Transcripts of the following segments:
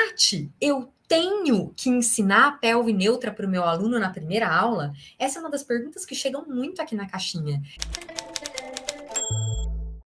Tati, eu tenho que ensinar a pelve neutra para o meu aluno na primeira aula? Essa é uma das perguntas que chegam muito aqui na caixinha.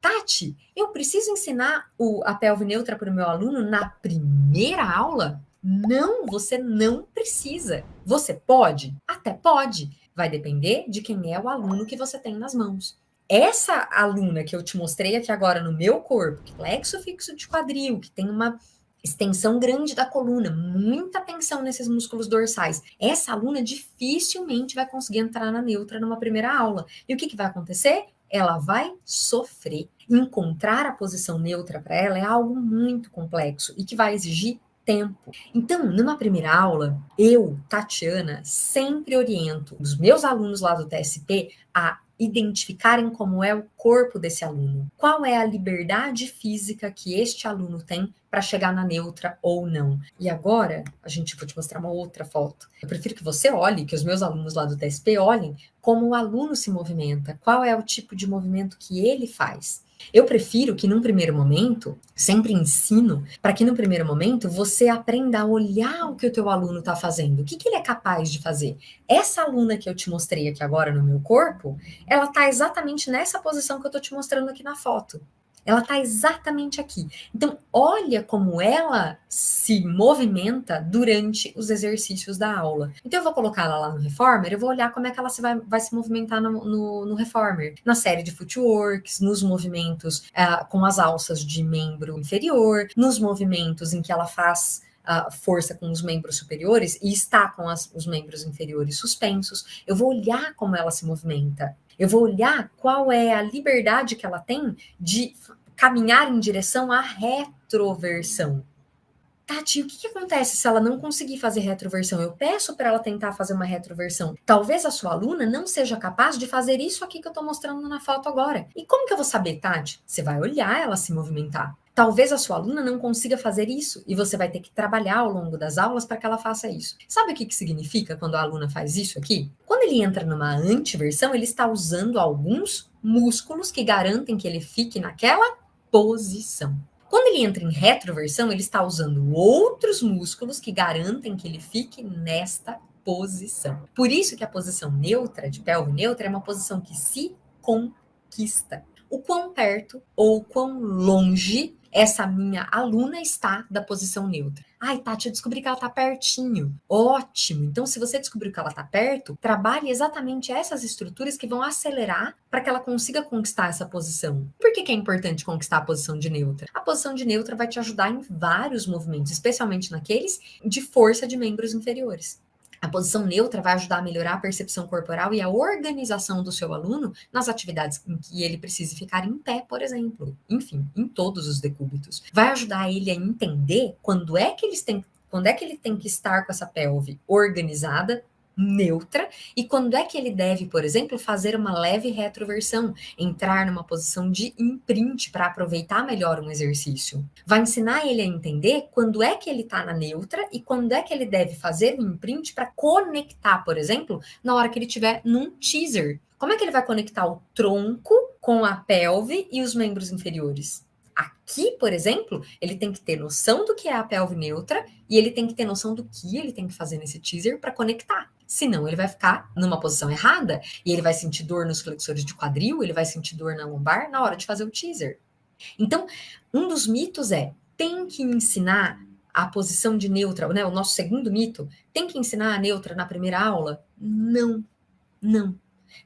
Tati, eu preciso ensinar a pelve neutra para o meu aluno na primeira aula? Não, você não precisa. Você pode? Até pode. Vai depender de quem é o aluno que você tem nas mãos. Essa aluna que eu te mostrei aqui agora no meu corpo, que flexo fixo de quadril, que tem uma extensão grande da coluna, muita tensão nesses músculos dorsais. Essa aluna dificilmente vai conseguir entrar na neutra numa primeira aula. E o que vai acontecer? Ela vai sofrer. Encontrar a posição neutra para ela é algo muito complexo e que vai exigir tempo. Então, numa primeira aula, eu, Tatiana, sempre oriento os meus alunos lá do TSP a identificarem como é o corpo desse aluno. Qual é a liberdade física que este aluno tem para chegar na neutra ou não. E agora, vou te mostrar uma outra foto. Eu prefiro que você olhe, que os meus alunos lá do TSP olhem como o aluno se movimenta, qual é o tipo de movimento que ele faz. Eu prefiro que num primeiro momento, sempre ensino, para que no primeiro momento você aprenda a olhar o que o teu aluno está fazendo, o que ele é capaz de fazer. Essa aluna que eu te mostrei aqui agora no meu corpo, ela está exatamente nessa posição que eu estou te mostrando aqui na foto. Ela está exatamente aqui. Então, olha como ela se movimenta durante os exercícios da aula. Então, eu vou colocar ela lá no Reformer, eu vou olhar como é que ela vai se movimentar no Reformer. Na série de footworks, nos movimentos com as alças de membro inferior, nos movimentos em que ela faz força com os membros superiores e está com os membros inferiores suspensos. Eu vou olhar como ela se movimenta. Eu vou olhar qual é a liberdade que ela tem de caminhar em direção à retroversão. Tati, o que acontece se ela não conseguir fazer retroversão? Eu peço para ela tentar fazer uma retroversão. Talvez a sua aluna não seja capaz de fazer isso aqui que eu estou mostrando na foto agora. E como que eu vou saber, Tati? Você vai olhar ela se movimentar. Talvez a sua aluna não consiga fazer isso e você vai ter que trabalhar ao longo das aulas para que ela faça isso. Sabe o que significa quando a aluna faz isso aqui? Quando ele entra numa antiversão, ele está usando alguns músculos que garantem que ele fique naquela posição. Quando ele entra em retroversão, ele está usando outros músculos que garantem que ele fique nesta posição. Por isso que a posição neutra, de pelve neutra, é uma posição que se conquista. O quão perto ou quão longe essa minha aluna está da posição neutra. Ai, Tati, eu descobri que ela está pertinho. Ótimo! Então, se você descobriu que ela está perto, trabalhe exatamente essas estruturas que vão acelerar para que ela consiga conquistar essa posição. Por que é importante conquistar a posição de neutra? A posição de neutra vai te ajudar em vários movimentos, especialmente naqueles de força de membros inferiores. A posição neutra vai ajudar a melhorar a percepção corporal e a organização do seu aluno nas atividades em que ele precise ficar em pé, por exemplo. Enfim, em todos os decúbitos. Vai ajudar ele a entender quando é que ele tem que estar com essa pelve organizada, neutra, e quando é que ele deve, por exemplo, fazer uma leve retroversão, entrar numa posição de imprint para aproveitar melhor um exercício. Vai ensinar ele a entender quando é que ele está na neutra e quando é que ele deve fazer um imprint para conectar, por exemplo, na hora que ele estiver num teaser. Como é que ele vai conectar o tronco com a pelve e os membros inferiores? Aqui, por exemplo, ele tem que ter noção do que é a pelve neutra e ele tem que ter noção do que ele tem que fazer nesse teaser para conectar. Senão, ele vai ficar numa posição errada e ele vai sentir dor nos flexores de quadril, ele vai sentir dor na lombar na hora de fazer o teaser. Então, um dos mitos tem que ensinar a posição de neutra, né? O nosso segundo mito, tem que ensinar a neutra na primeira aula? Não, não.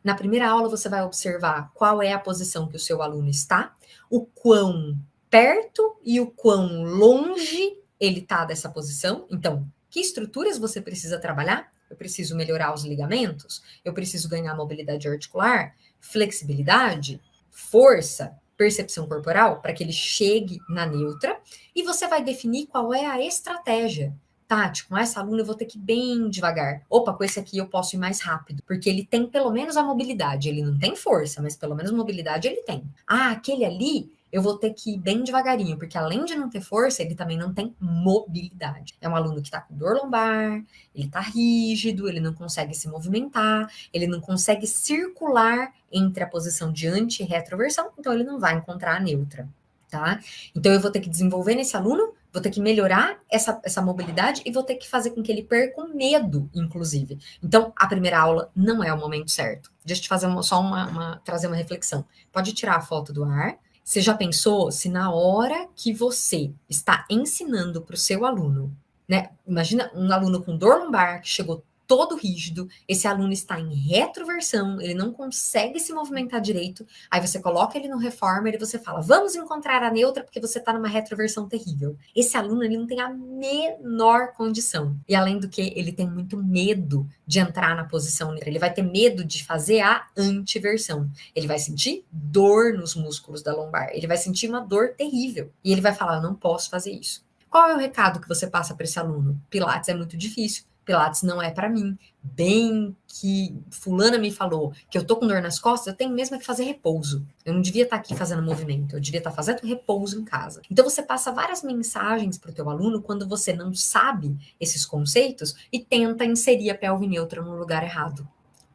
Na primeira aula, você vai observar qual é a posição que o seu aluno está, o quão perto e o quão longe ele está dessa posição. Então, que estruturas você precisa trabalhar? Eu preciso melhorar os ligamentos, eu preciso ganhar mobilidade articular, flexibilidade, força, percepção corporal, para que ele chegue na neutra, e você vai definir qual é a estratégia. Tati, com essa aluna eu vou ter que ir bem devagar. Opa, com esse aqui eu posso ir mais rápido, porque ele tem pelo menos a mobilidade. Ele não tem força, mas pelo menos mobilidade ele tem. Ah, aquele ali eu vou ter que ir bem devagarinho, porque além de não ter força, ele também não tem mobilidade. É um aluno que está com dor lombar, ele está rígido, ele não consegue se movimentar, ele não consegue circular entre a posição de anti e retroversão, então ele não vai encontrar a neutra, tá? Então eu vou ter que desenvolver nesse aluno vou ter que melhorar essa mobilidade e vou ter que fazer com que ele perca o medo, inclusive. Então, a primeira aula não é o momento certo. Deixa eu te fazer trazer uma reflexão. Pode tirar a foto do ar. Você já pensou se na hora que você está ensinando para o seu aluno, né? Imagina um aluno com dor lombar que chegou todo rígido, esse aluno está em retroversão, ele não consegue se movimentar direito, aí você coloca ele no reformer e você fala, vamos encontrar a neutra porque você está numa retroversão terrível. Esse aluno, ele não tem a menor condição. E além do que, ele tem muito medo de entrar na posição neutra, ele vai ter medo de fazer a antiversão. Ele vai sentir dor nos músculos da lombar, ele vai sentir uma dor terrível. E ele vai falar, eu não posso fazer isso. Qual é o recado que você passa para esse aluno? Pilates é muito difícil. Pilates não é para mim. Bem que fulana me falou que eu tô com dor nas costas, eu tenho mesmo que fazer repouso. Eu não devia estar aqui fazendo movimento, eu devia estar fazendo repouso em casa. Então você passa várias mensagens para o teu aluno quando você não sabe esses conceitos e tenta inserir a pelve neutra no lugar errado.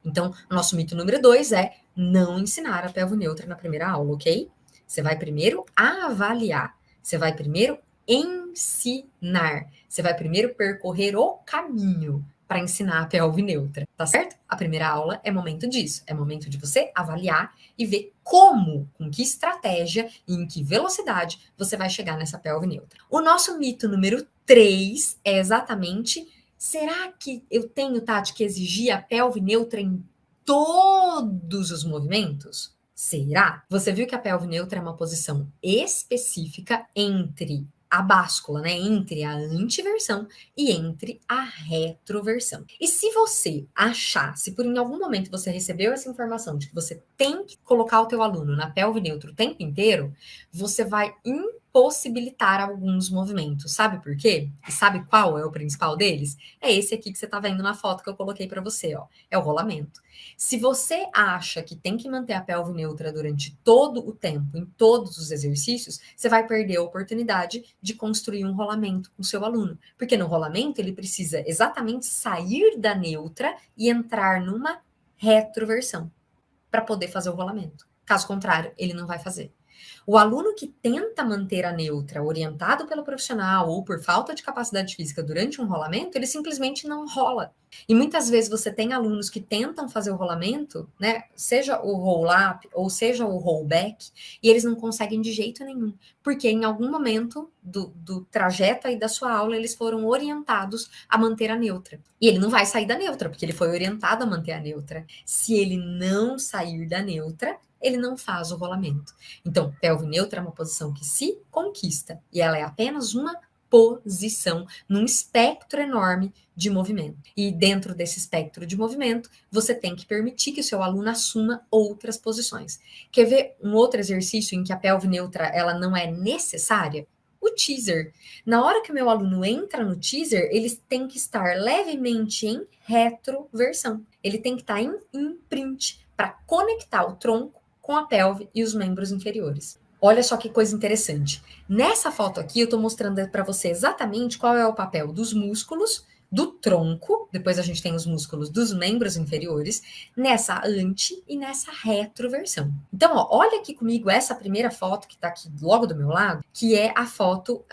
Então, o nosso mito número 2 é não ensinar a pelve neutra na primeira aula, ok? Você vai primeiro avaliar, você vai primeiro ensinar. Você vai primeiro percorrer o caminho para ensinar a pelve neutra, tá certo? A primeira aula é momento disso, é momento de você avaliar e ver como, com que estratégia e em que velocidade você vai chegar nessa pelve neutra. O nosso mito número 3 é exatamente, será que eu tenho, Tati, que exigir a pelve neutra em todos os movimentos? Será? Você viu que a pelve neutra é uma posição específica entre a báscula, né? Entre a antiversão e entre a retroversão. E se você achar, se por em algum momento você recebeu essa informação de que você tem que colocar o teu aluno na pelve neutra o tempo inteiro, você vai impossibilitar alguns movimentos. Sabe por quê? E sabe qual é o principal deles? É esse aqui que você tá vendo na foto que eu coloquei para você, ó. É o rolamento. Se você acha que tem que manter a pelve neutra durante todo o tempo, em todos os exercícios, você vai perder a oportunidade de construir um rolamento com o seu aluno. Porque no rolamento ele precisa exatamente sair da neutra e entrar numa retroversão para poder fazer o rolamento. Caso contrário, ele não vai fazer. O aluno que tenta manter a neutra orientado pelo profissional ou por falta de capacidade física durante um rolamento, ele simplesmente não rola. E muitas vezes você tem alunos que tentam fazer o rolamento, né? Seja o roll-up ou seja o roll-back, e eles não conseguem de jeito nenhum, porque em algum momento do trajeto aí da sua aula, eles foram orientados a manter a neutra. E ele não vai sair da neutra, porque ele foi orientado a manter a neutra. Se ele não sair da neutra, ele não faz o rolamento. Então, pelve neutra é uma posição que se conquista, e ela é apenas uma posição num espectro enorme de movimento. E dentro desse espectro de movimento, você tem que permitir que o seu aluno assuma outras posições. Quer ver um outro exercício em que a pelve neutra ela não é necessária? O teaser. Na hora que o meu aluno entra no teaser, eles têm que estar levemente em retroversão. Ele tem que estar em imprint para conectar o tronco com a pelve e os membros inferiores. Olha só que coisa interessante. Nessa foto aqui, eu estou mostrando para você exatamente qual é o papel dos músculos, do tronco, depois a gente tem os músculos dos membros inferiores, nessa anti e nessa retroversão. Então, ó, olha aqui comigo essa primeira foto que está aqui logo do meu lado, que é a foto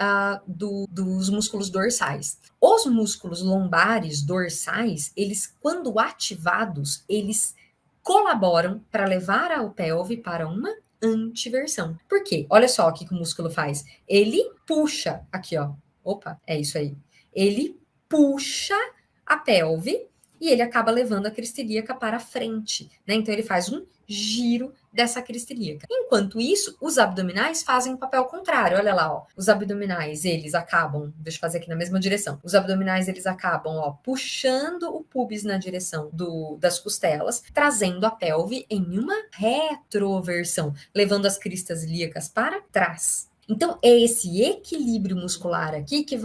dos músculos dorsais. Os músculos lombares dorsais, eles, quando ativados, eles colaboram para levar a pelve para uma antiversão. Por quê? Olha só o que o músculo faz. Ele puxa, aqui ó, opa, é isso aí. Ele puxa a pelve e ele acaba levando a crista ilíaca para frente, né? Então ele faz um giro dessa crista ilíaca. Enquanto isso, os abdominais fazem o papel contrário. Olha lá, ó. Os abdominais, eles acabam, deixa eu fazer aqui na mesma direção. Os abdominais, eles acabam, ó, puxando o pubis na direção das costelas, trazendo a pelve em uma retroversão, levando as cristas ilíacas para trás. Então, é esse equilíbrio muscular aqui que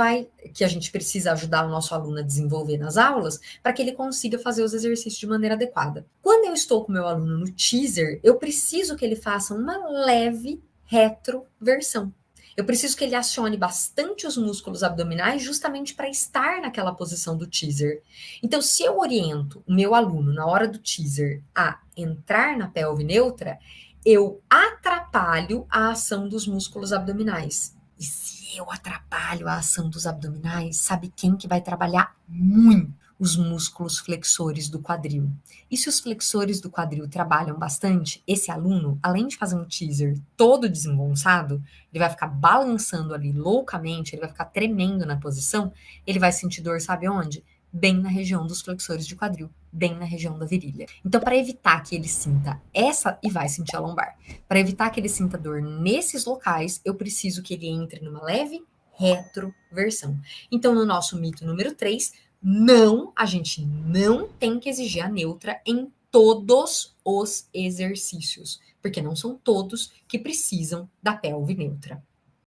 a gente precisa ajudar o nosso aluno a desenvolver nas aulas para que ele consiga fazer os exercícios de maneira adequada. Quando eu estou com o meu aluno no teaser, eu preciso que ele faça uma leve retroversão. Eu preciso que ele acione bastante os músculos abdominais justamente para estar naquela posição do teaser. Então, se eu oriento o meu aluno na hora do teaser a entrar na pelve neutra, eu atrapalho a ação dos músculos abdominais. E se eu atrapalho a ação dos abdominais, sabe quem que vai trabalhar muito? Os músculos flexores do quadril. E se os flexores do quadril trabalham bastante, esse aluno, além de fazer um teaser todo desengonçado, ele vai ficar balançando ali loucamente, ele vai ficar tremendo na posição, ele vai sentir dor, sabe onde? Bem na região dos flexores de quadril, bem na região da virilha. Então, para evitar que ele sinta essa, e vai sentir a lombar, para evitar que ele sinta dor nesses locais, eu preciso que ele entre numa leve retroversão. Então, no nosso mito número 3, não, a gente não tem que exigir a neutra em todos os exercícios, porque não são todos que precisam da pelve neutra.